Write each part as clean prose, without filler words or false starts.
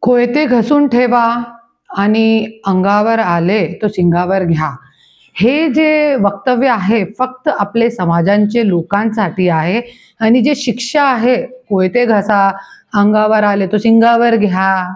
कोयते घसून ठेवा आणि अंगावर आले तो सिंगावर घ्या. हे जे वक्तव्य आहे फक्त आपले समाजांचे लोकांसाठी आहे आणि जे शिक्षा आहे कोयते घसा अंगावर आले तो सिंगावर घ्या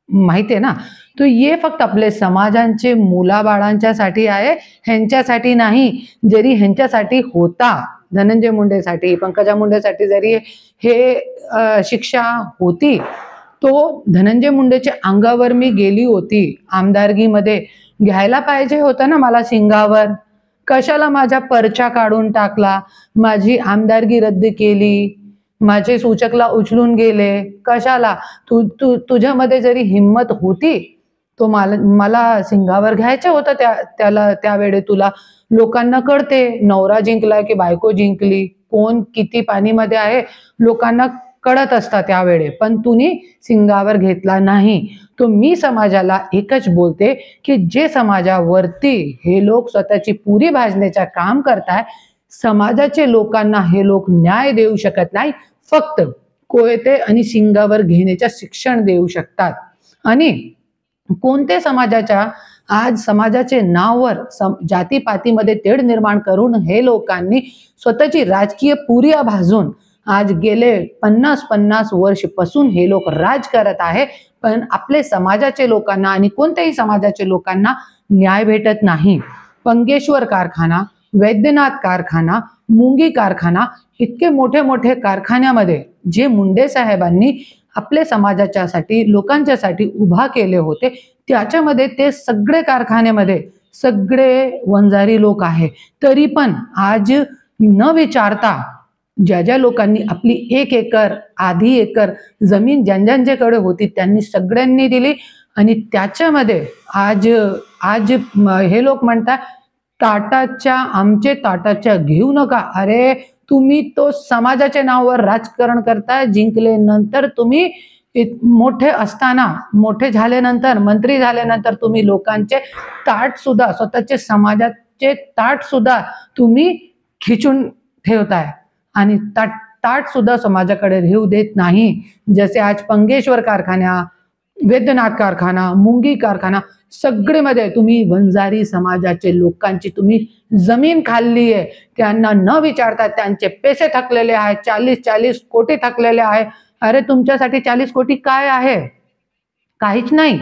माहिती आहे ना, तो ये फक्त आपले समाजांचे मुलाबाळांच्यासाठी आहे, ह्यांच्यासाठी नाही. जरी ह्यांच्यासाठी होता, धनंजय मुंडेसाठी पंकजा मुंडेसाठी जरी हे शिक्षा होती, तो धनंजय मुंडेच्या अंगावर मी गेली होती आमदारकीमध्ये, घ्यायला पाहिजे होतं ना मला सिंगावर. कशाला माझा पर्चा काढून टाकला, माझी आमदारकी रद्द केली, माझे सूचकला उचलून गेले कशाला? तुझ्यामध्ये जरी हिम्मत होती तो मला सिंगावर घ्यायचं होतं त्याला त्यावेळे. तुला लोकांना कळते नवरा जिंकला की बायको जिंकली, कोण किती पाणीमध्ये आहे लोकांना कळत असतात त्यावेळे, पण तुम्ही सिंगावर घेतला नाही. तो मी समाजाला एकच बोलते की जे समाजावरती हे लोक स्वतःची पुरी भाजण्याचं काम करताय, समाजाचे लोकांना हे लोक न्याय देऊ शकत नाही, फक्त कोयते आणि सिंगावर घेण्याचं शिक्षण देऊ शकतात. आणि कोणते समाजाच्या आज समाजाचे नावावर जातीपातीमध्ये तेढ निर्माण करून हे लोकांनी स्वतःची राजकीय पुरिया भाजून आज गेले 50-50 वर्षापासून हे लोक राज करत आहे, पण आपले समाजाचे लोकांना आणि कोणत्याही समाजाचे लोकांना न्याय भेटत नाही. पंगेश्वर कारखाना, वैद्यनाथ कारखाना, मुंगी कारखाना, इतके मोठे मोठे कारखान्यामध्ये जे मुंडे साहेबांनी आपले समाजाच्यासाठी लोकांच्यासाठी उभा केले होते, त्याच्यामध्ये ते सगळे कारखान्यामध्ये सगळे वंजारी लोक आहे. तरी पण आज न विचारता ज्या ज्या लोकांनी आपली 1 एकर आधी एकर जमीन ज्यांच्याकडे होती त्यांनी सगळ्यांनी दिली, आणि त्याच्यामध्ये आज हे लोक म्हणतात ताटाच्या आमचे ताटाच्या घेऊ नका. अरे तुम्ही तो समाजाच्या नावावर राजकारण करताय. जिंकले नंतर तुम्ही मोठे असताना, मोठे झाल्यानंतर, मंत्री झाल्यानंतर तुम्ही लोकांचे ताट सुद्धा, स्वतःचे समाजाचे ताट सुद्धा तुम्ही खिचून ठेवताय आणि ताट सुद्धा समाजाकडे घेऊ देत नाही. जसे आज पंगेश्वर कारखाना, वैद्यनाथ कारखाना, मुंगी कारखाना सगळेमध्ये तुम्ही वंजारी समाजाचे लोकांची तुम्ही जमीन खाल्ली आहे. त्यांना न विचारता त्यांचे पैसे थकलेले आहेत, 40-40 कोटी थकलेले आहे. अरे तुमच्यासाठी 40 कोटी काय आहे? काहीच नाही.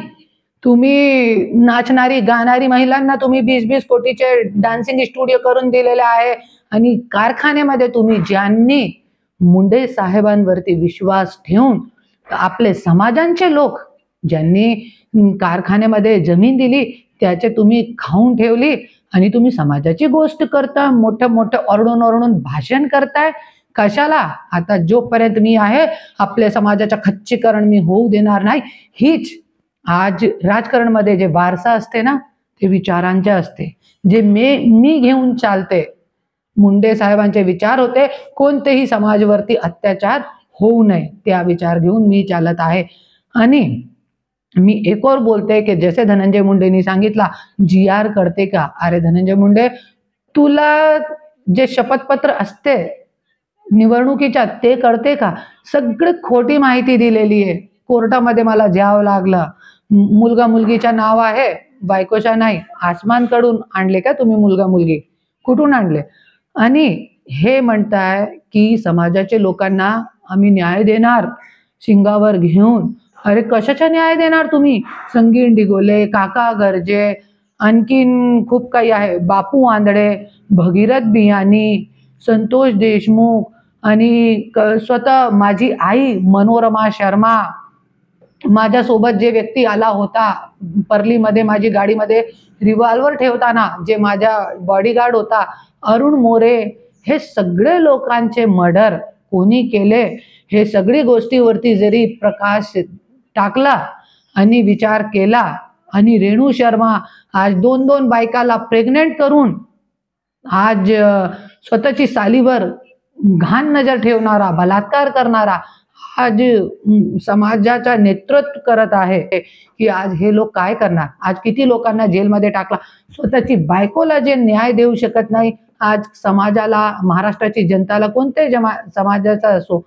तुम्ही नाचणारी गाणारी महिलांना तुम्ही 20-20 कोटीचे डान्सिंग स्टुडिओ करून दिलेले आहे, आणि कारखान्यामध्ये तुम्ही ज्यांनी मुंडे साहेबांवरती विश्वास ठेवून आपले समाजांचे लोक ज्यांनी कारखान्यामध्ये जमीन दिली त्याचे तुम्ही खाऊन ठेवली, आणि तुम्ही समाजाची गोष्ट करता, मोठं मोठं ओरडून भाषण करताय. कशाला? आता जोपर्यंत मी आहे आपल्या समाजाचं खच्चीकरण मी होऊ देणार नाही. हीच आज राजकारणमध्ये जे वारसा असते ना ते विचारांचे असते, जे मी घेऊन चालते. मुंडे साहेबांचे विचार होते कोणतेही समाजावरती अत्याचार होऊ नये, त्या विचार घेऊन मी चालत आहे. आणि मी एक और बोलते की जसे धनंजय मुंडेंनी सांगितला GR करते का? अरे धनंजय मुंडे, तुला जे शपथपत्र असते निवडणुकीच्या ते करते का? सगळी खोटी माहिती दिलेली आहे. कोर्टामध्ये मला जावं लागलं. मुलगा मुलगीच्या नाव आहे, बायकोच्या नाही. आसमानकडून आणले का तुम्ही मुलगा मुलगी? कुठून आणले? आणि हे म्हणताय की समाजाचे लोकांना आम्ही न्याय देणार सिंगावर घेऊन. अरे कशाचा न्याय देणार तुम्ही? संगीन डिगोले, काका गर्जे, आणखीन खूप काही आहे, बापू आंधळे, भगीरथ बियाणी, संतोष देशमुख, आणि स्वतः माझी आई मनोरमा शर्मा, माझ्यासोबत जे व्यक्ती आला होता परलीमध्ये माझी गाडीमध्ये रिव्हॉल्वर ठेवताना जे माझा बॉडीगार्ड होता अरुण मोरे, हे सगळे लोकांचे मर्डर कोणी केले हे सगळी गोष्टीवरती जरी प्रकाश टाकला आणि विचार केला, आणि रेणू शर्मा आज 2-2 बायकाला प्रेग्नेंट करून आज स्वतःची सालीवर घाण नजर ठेवणारा, बलात्कार करणारा आज समाजाचा नेतृत्व करत आहे, की आज हे लोक काय करणार? आज किती लोकांना जेलमध्ये टाकला. स्वतःची बायकोला जे न्याय देऊ शकत नाही, आज समाजाला, महाराष्ट्राची जनताला, कोणत्याही समाजाचा असो,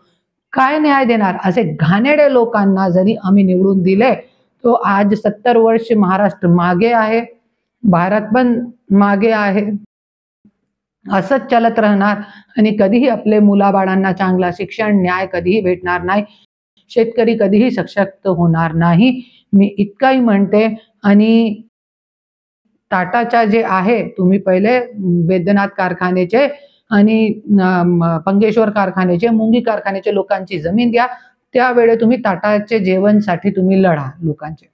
काय न्याय देणार? असे घाणेरडे लोकांना जरी आम्ही निवडून दिले, तो आज 70 वर्ष महाराष्ट्र मागे आहे, भारत पण मागे आहे. असंच चालत राहणार आणि कधीही आपले मुलाबाळांना चांगला शिक्षण, न्याय कधीही भेटणार नाही. शेतकरी कधीही सशक्त होणार नाही. मी इतकंही म्हणते. आणि टाटाच्या जे आहे, तुम्ही पहिले वैद्यनाथ कारखान्याचे आणि पंगेश्वर कारखान्याचे, मुंगी कारखान्याचे लोकांची जमीन द्या. त्यावेळे तुम्ही टाटाचे जेवणसाठी तुम्ही लढा लोकांचे.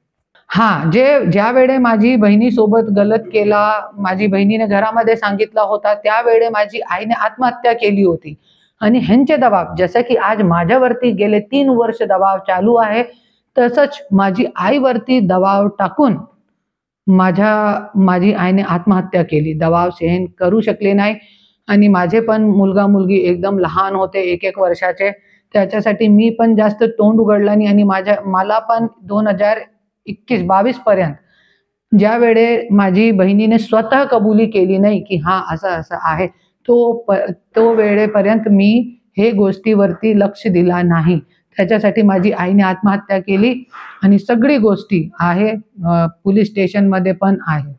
हां, ज्यावेळे माझी बहिणीसोबत गलत केला, माझी बहिणीने घरामध्ये सांगितला होता, त्यावेळे माझी आईने आत्महत्या केली होती. आणि ह्यांचे दबाव, जसं की आज माझ्यावरती गेले 3 वर्ष दबाव चालू आहे, तसंच माझी आईवरती दबाव टाकून माझी आईने आत्महत्या केली. दबाव सहन करू शकले नाही. आणि माझे पण मुलगा-मुलगी एकदम लहान होते, 1-1 वर्षाचे. त्याच्यासाठी मी पण जास्त तोंड उघडलं नाही. आणि मला पण 2021-22 पर्यंत ज्यावेळे माझी बहिणीने स्वतः कबुली केली नाही, की हां, असं-असं आहे, तो वेळेपर्यंत मी हे गोष्टीवरती लक्ष दिला नाही. त्याच्यासाठी माझी आईने आत्महत्या केली. आणि सगळी गोष्टी आहे पोलीस स्टेशनमध्ये पण आहे.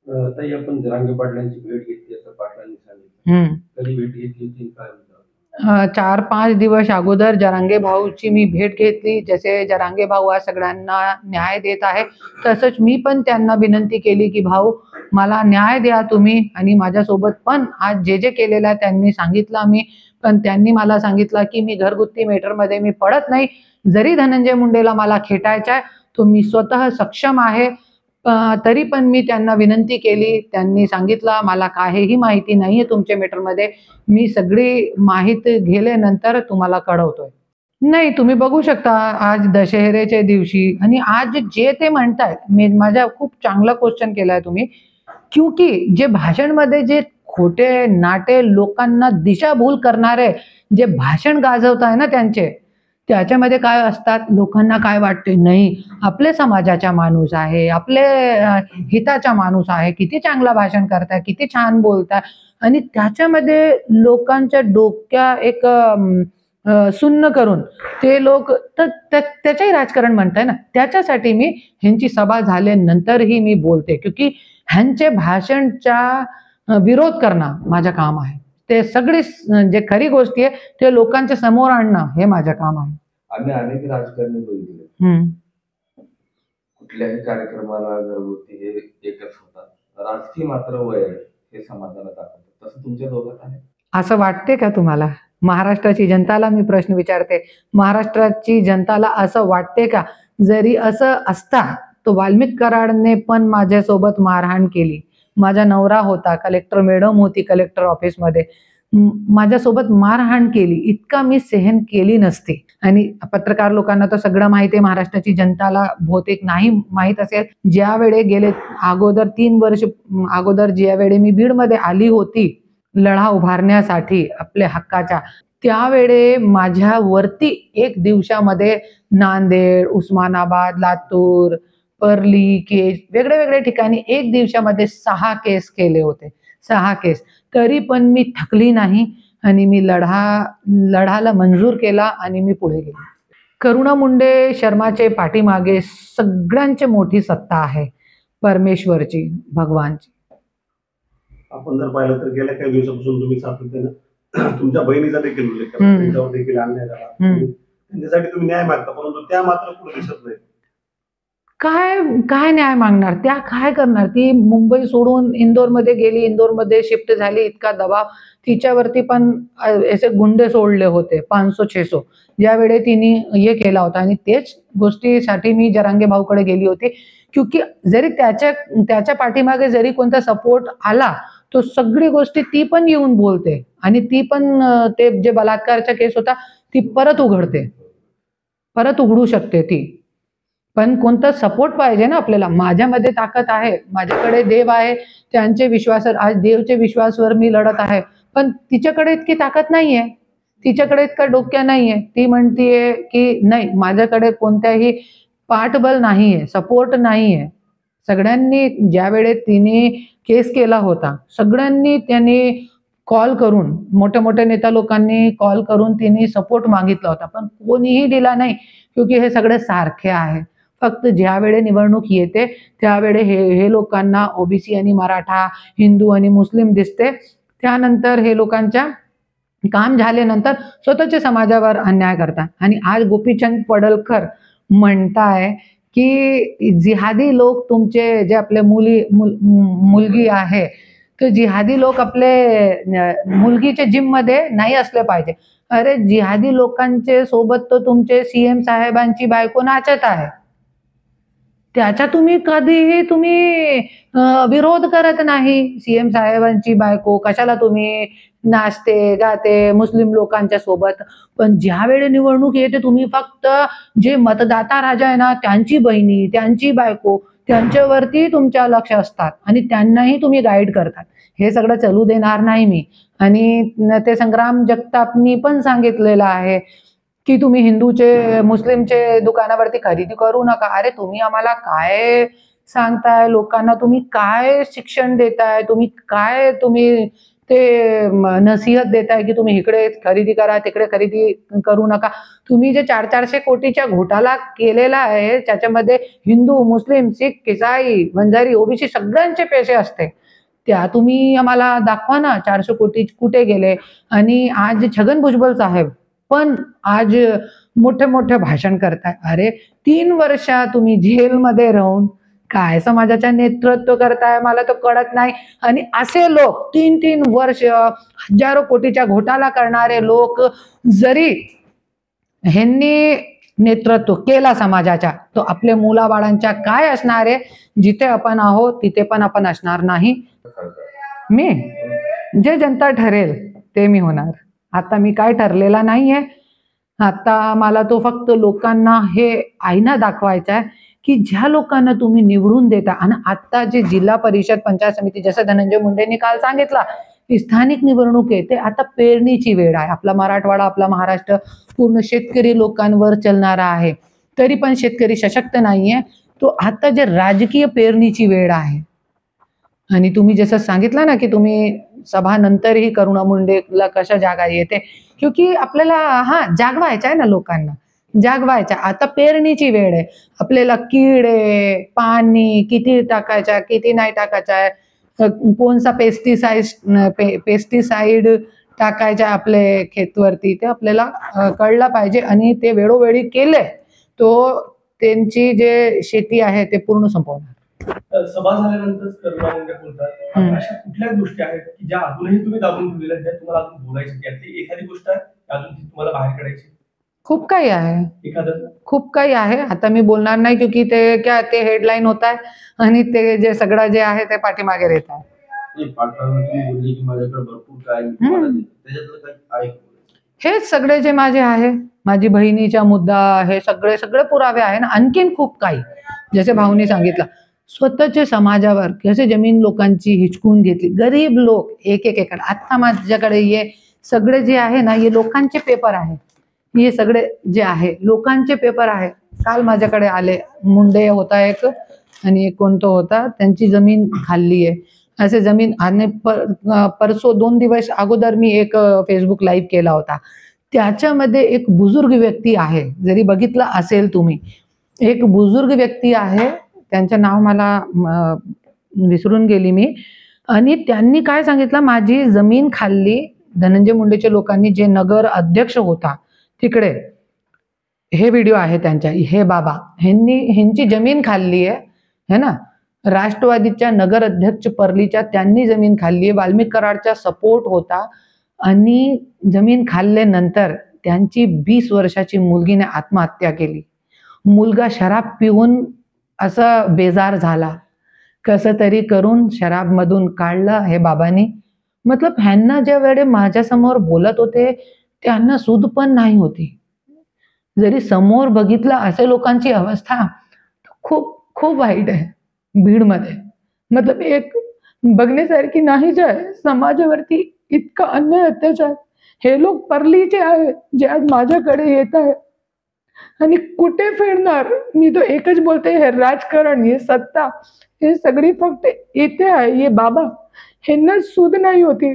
ताई, आपण जरांगे पाटलांची भेट घेतली असं पाटलांनी सांगितलं. कधी भेट घेतली होती, काय म्हणता? 4-5 दिवस अगोदर जरांगे भाऊची मी भेट घेतली. जसे जरांगे भाऊ आज सगळ्यांना न्याय देत आहे, तसंच मी पण त्यांना विनंती केली, की भाऊ मला न्याय द्या तुम्ही. आणि माझ्यासोबत पण आज जे केलेलं आहे त्यांनी सांगितलं मी. पण त्यांनी मला सांगितलं, की मी घरगुती मॅटरमध्ये मी पडत नाही. जरी धनंजय मुंडेला मला खेटायचं आहे, तो मी स्वतः सक्षम आहे. तरी पण मी त्यांना विनंती केली. त्यांनी सांगितलं, मला काहीही माहिती नाहीये तुमच्या मॅटरमध्ये. मी सगळी माहिती गेल्यानंतर तुम्हाला कळवतोय. नाही, तुम्ही बघू शकता आज दशहरेच्या दिवशी आणि आज जे ते म्हणतायत, माझा खूप चांगला क्वेश्चन केलाय तुम्ही. क्योंकि जे भाषणमध्ये जे खोटे नाटे लोकांना दिशाभूल करणारे जे भाषण गाजवताय ना त्यांचे, त्याच्यामध्ये काय असतात, लोकांना काय वाटते, नाही आपले समाजाचा माणूस आहे, आपले हिताचा माणूस आहे, किती चांगला भाषण करताय, किती छान बोलताय. आणि त्याच्यामध्ये लोकांच्या डोक्या एक सुन्न करून ते लोक त्याचंही राजकारण म्हणताय ना. त्याच्यासाठी मी ह्यांची सभा झाल्यानंतरही मी बोलते, क्योंकि ह्यांचे भाषणचा विरोध करणं माझं काम आहे. ते सगळी जे खरी गोष्टी आहे ते लोकांच्या समोर आणणं हे माझं काम आहे. आम्ही अनेक राजकारणी बघितले, कुठल्याही कार्यक्रमाला घरगुती हे एकच होतात, राजकीय मात्र वय हे समाजाला दाखवतात. तसं तुमच्या दोघात आहे? असं वाटते का तुम्हाला? महाराष्ट्राची जनताला मी प्रश्न विचारते, महाराष्ट्राची जनताला असं वाटते का? जरी असं असता तो वाल्मिक कराडने पण माझ्यासोबत मारहाण केली. माझा नवरा होता, कलेक्टर मॅडम होती कलेक्टर ऑफिसमध्ये, माझ्यासोबत मारहाण केली, इतका मी सहन केली नसती. आणि पत्रकार लोकांना तर सगळं माहिती आहे, महाराष्ट्राची जनताला बहुतेक नाही माहीत असेल. ज्यावेळे गेले अगोदर 3 वर्ष अगोदर ज्यावेळे मी बीडमध्ये आली होती लढा उभारण्यासाठी आपल्या हक्काच्या, त्यावेळे माझ्यावरती 1 दिवसामध्ये नांदेड, उस्मानाबाद, लातूर, परली केस वेगळे ठिकाणी 1 दिवसामध्ये 6 केस केले होते. 6 केस. तरी पण मी थकली नाही आणि मी लढाला मंजूर केला आणि मी पुढे गेले. करुणा मुंडे शर्माचे पाठीमागे सगळ्यांची मोठी सत्ता आहे, परमेश्वरची, भगवानची. आपण जर पाहिलं तर गेल्या काही दिवसापासून तुम्ही सातत्यानं तुमच्या बहिणीचा देखील उल्लेख केला, त्यांच्यावर देखील अन्याय झाला, त्यांच्यासाठी तुम्ही न्याय मागता, परंतु त्या मात्र पुढे दिसत नाही. काय न्याय मागणार? त्या काय करणार? ती मुंबई सोडून इंदोरमध्ये गेली, इंदोरमध्ये शिफ्ट झाली. इतका दबाव तिच्यावरती पण असे गुंडे सोडले होते 500-600, ज्यावेळी तिने हे केला होता. आणि तेच गोष्टीसाठी मी जरांगे भाऊकडे गेली होती, क्योंकि जरी त्याच्या पाठीमागे जरी कोणता सपोर्ट आला, तो सगळी गोष्टी ती पण येऊन बोलते आणि ती पण ते जे बलात्कारचा केस होता ती परत उघडू शकते ती. पण कोणता सपोर्ट पाहिजे ना आपल्याला. माझ्यामध्ये ताकद आहे, माझ्याकडे देव आहे, त्यांचे विश्वासावर, आज देवच्या विश्वासावर मी लढत आहे. पण तिच्याकडे इतकी ताकद नाहीये, तिच्याकडे इतका डोक्या नाहीये. ती म्हणतीये की नाही, माझ्याकडे कोणत्याही पाठबळ नाहीये, सपोर्ट नाहीये. सगळ्यांनी ज्यावेळेस तिने केस केला होता, सगळ्यांनी त्यांनी कॉल करून, मोठ्या मोठ्या नेता लोकांनी कॉल करून तिने सपोर्ट मागितला होता, पण कोणीही दिला नाही. क्योंकि हे सगळे सारखे आहे. फक्त ज्यावेळी निवडणूक येते त्यावेळी हे लोकांना ओबीसी आणि मराठा, हिंदू आणि मुस्लिम दिसते. त्यानंतर हे लोकांच्या काम झाल्यानंतर स्वतःच्या समाजावर अन्याय करतात. आणि आज गोपीचंद पडळकर म्हणताय की जिहादी लोक तुमचे जे आपले मुलगी आहे, तर जिहादी लोक आपले मुलगीच्या जिम मध्ये नाही असले पाहिजे. अरे जिहादी लोकांचे सोबत तर तुमचे सीएम साहेबांची बायको नाचत आहे, त्याचा तुम्ही कधीही विरोध करत नाही. सीएम साहेबांची बायको कशाला तुम्ही नाचते गाते मुस्लिम लोकांच्या सोबत. पण ज्यावेळी निवडणूक येते तुम्ही फक्त जे मतदाता राजा आहे ना, त्यांची बहिणी, त्यांची बायको, त्यांच्यावरती तुमच्या लक्ष असतात आणि त्यांनाही तुम्ही गाईड करतात. हे सगळं चालू देणार नाही मी. आणि ते संग्राम जगतापनी पण सांगितलेलं आहे की तुम्ही हिंदूचे मुस्लिमचे दुकानावरती खरेदी करू नका. अरे तुम्ही आम्हाला काय सांगताय, लोकांना तुम्ही काय शिक्षण देताय, तुम्ही ते नसीहत देताय की तुम्ही इकडे खरेदी करा तिकडे खरेदी करू नका. तुम्ही जे 400 कोटीचा घोटाळा केलेला आहे त्याच्यामध्ये हिंदू, मुस्लिम, शीख, ईसाई, वंजारी, ओबीसी सगळ्यांचे पैसे असते. त्या तुम्ही आम्हाला दाखवा ना 400 कोटी कुठे गेले. आणि आज छगन भुजबळ साहेब पण आज मोठे मोठे भाषण करताय. अरे 3 वर्ष तुम्ही जेलमध्ये राहून काय समाजाचे नेतृत्व करताय मला तर कळत नाही. आणि असे लोक 3-3 वर्ष हजारो कोटीचा घोटाळा करणारे लोक जरी ह्यांनी नेतृत्व केला समाजाच्या, तो आपल्या मुलाबाळांच्या काय असणार आहे. जिथे आपण आहोत तिथे पण आपण असणार नाही. मी जे जनता ठरेल ते मी होणार. आता मी काय ठरलेला नाहीये. आता मला तो फक्त लोकांना हे आईना दाखवायचा आहे की ज्या लोकांना तुम्ही निवडून देता. आणि आता जे जिल्हा परिषद पंचायत समिती जसं धनंजय मुंडेंनी काल सांगितलं की स्थानिक निवडणूक आहे, ते आता पेरणीची वेळ आहे. आपला मराठवाडा, आपला महाराष्ट्र पूर्ण शेतकरी लोकांवर चालणारा आहे, तरी पण शेतकरी सशक्त नाहीये. तो आता जे राजकीय पेरणीची वेळ आहे. आणि तुम्ही जसं सांगितलं ना की तुम्ही सभा नंतरही करुणा मुंडेला कशा जागा येते, क्योंकि आपल्याला जागवायचं आहे ना, लोकांना जागवायचं. आता पेरणीची वेळ आहे. आपल्याला किडे, पाणी किती टाकायचा किती नाही टाकायचा, कोणसा पेस्टिसाइड टाकायचा आपले खेतवरती ते आपल्याला कळलं पाहिजे. आणि ते वेळोवेळी केले तो त्यांची जे शेती आहे ते पूर्ण संपवणार. सभा झाल्यानंतर करुणा मुंडे बोलतात, अशा कुठल्या गोष्टी आहेत की ज्या अजूनही तुम्ही दाबून ठेवलेल्या, ज्या तुम्हाला अजून बोलायची, त्यातली एखादी गोष्ट आहे अजून तुम्हाला बाहेर काढायची? खूप काही आहे, एखादं खूप काही आहे. आता मी बोलणार नाही क्योंकि ते हेडलाईन होत आहे आणि ते जे सगळं जे आहे ते पाठीमागे राहत आहे. हेच सगळे जे माझे आहे, माझी बहिणीचा मुद्दा, हे सगळे पुरावे आहे ना. आणखीन खूप काही जसे भाऊनी सांगितलं, स्वतःच्या समाजावर कसे जमीन लोकांची हिचकून घेतली. गरीब लोक एक एकर. आता माझ्याकडे हे सगळे जे आहे ना, हे लोकांचे पेपर आहे. हे सगळे जे आहे लोकांचे पेपर आहे. काल माझ्याकडे आले, मुंडे होता एक आणि एक कोणतो होता, त्यांची जमीन खाल्ली आहे असे जमीन. आणि परसो 2 दिवस अगोदर मी एक फेसबुक लाईव्ह केला होता. त्याच्यामध्ये एक बुजुर्ग व्यक्ती आहे, जरी बघितलं असेल तुम्ही, एक बुजुर्ग व्यक्ती आहे, त्यांचं नाव मला विसरून गेली मी. आणि त्यांनी काय सांगितलं, माझी जमीन खाल्ली. धनंजय मुंडेच्या लोकांनी, जे नगर अध्यक्ष होता तिकडे, हे व्हिडिओ आहे त्यांच्या, हे बाबा ह्यांची जमीन खाल्ली आहे है ना. राष्ट्रवादीच्या नगर अध्यक्ष परलीच्या त्यांनी जमीन खाल्ली आहे. वाल्मिक कराडचा सपोर्ट होता. आणि जमीन खाल्ल्यानंतर त्यांची 20 वर्षाची मुलगीने आत्महत्या केली. मुलगा शराब पिऊन असा बेजार झाला, कसं तरी करून शराबमधून काढलं हे बाबांनी. मतलब ह्यांना ज्या वेळे माझ्यासमोर बोलत होते त्यांना सूद पण नाही होती. जरी समोर बघितलं असे लोकांची अवस्था खूप खूप वाईट आहे बीडमध्ये. मतलब एक बघण्यासारखी नाहीच आहे. समाजावरती इतका अन्याय अत्याचार. हे लोक परलीचे आहेत जे आज माझ्याकडे येत आहे आणि कुठे फिरणार. मी तो एकच बोलते, हे राजकारण, हे सत्ता, हे सगळी फक्त इथे आहे. हे बाबा ह्यांना सूद नाही होती.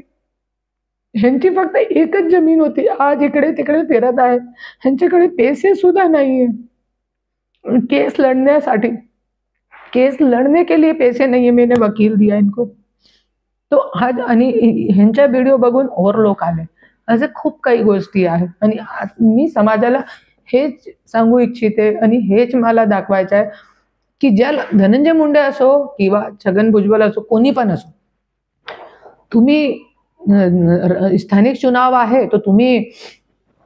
ह्यांची फक्त एकच जमीन होती, आज इकडे तिकडे फिरत आहे. ह्यांच्याकडे पैसे सुद्धा नाहीये केस लड़ण्यासाठी. केस लड़ने के लिए पैसे नहीं है, मैंने वकील दिया इनको. तो आज आणि ह्यांच्या व्हिडिओ बघून और लोक आले. असे खूप काही गोष्टी आहेत आणि मी समाजाला हेच सांगू इच्छिते आणि हेच मला दाखवायचं आहे की ज्या धनंजय मुंडे असो किंवा छगन भुजबळ असो, कोणी पण असो, तुम्ही स्थानिक चुनाव आहे तो तुम्ही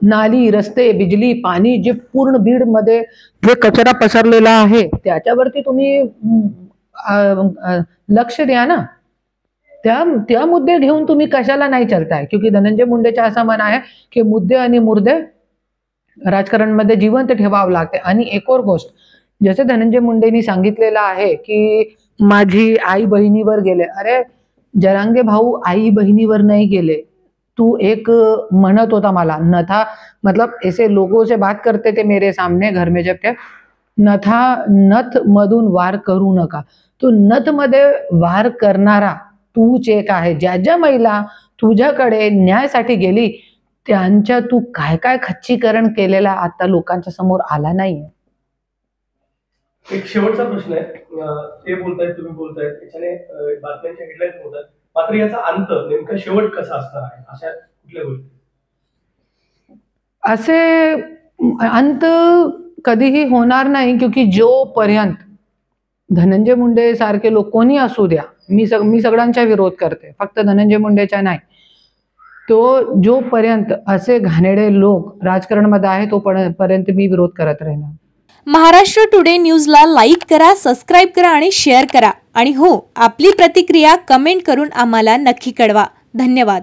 नाली, रस्ते, बिजली, पाणी जे पूर्ण बीडमध्ये जे कचरा पसरलेला आहे त्याच्यावरती तुम्ही लक्ष द्या ना. त्या मुद्दे घेऊन तुम्ही कशाला नाही चर्चाय. क्योंकि धनंजय मुंडेचा असं मन आहे की मुद्दे आणि मुर्दे राजकारणमध्ये जिवंत ठेवावं लागते. आणि एक और गोष्ट, जसे धनंजय मुंडेंनी सांगितलेलं आहे की माझी आई बहिणीवर गेले. अरे जरांगे भाऊ आई बहिणीवर नाही गेले. तू एक म्हणत होता मला नथा, मतलब ऐसे लोगों से बात करते थे मेरे सामने घर में जब थे, नथ मधून वार करू नका. तो नथ मध्ये वार करणारा तूच एक आहे. ज्या ज्या महिला तुझ्याकडे न्यायासाठी गेली त्यांच्या तू काय काय खच्चीकरण केलेला आता लोकांच्या समोर आला नाहीये. एक शेवटचा प्रश्न आहे. ते बोलतायत, तुम्ही बोलतायत, त्याच्याने बातम्यांच्या हेडलाईन होतात, मात्र याचा अंत नेमका शेवट कसा असणार आहे, अशा कुठल्या गोष्टी? असे अंत कधीही होणार नाही. क्योंकि जोपर्यंत धनंजय मुंडे सारखे लोक कोणी असू द्या, मी सगळ्यांचा विरोध करते, फक्त धनंजय मुंडेचा नाही, तो जोपर्यंत असे घाणेरडे लोक राजकारणामध्ये आहे तोपर्यंत मी विरोध करत राहणार. महाराष्ट्र टुडे न्यूजला लाईक करा, सबस्क्राईब करा आणि शेअर करा. आणि हो, आपली प्रतिक्रिया कमेंट करून आम्हाला नक्की कळवा. धन्यवाद.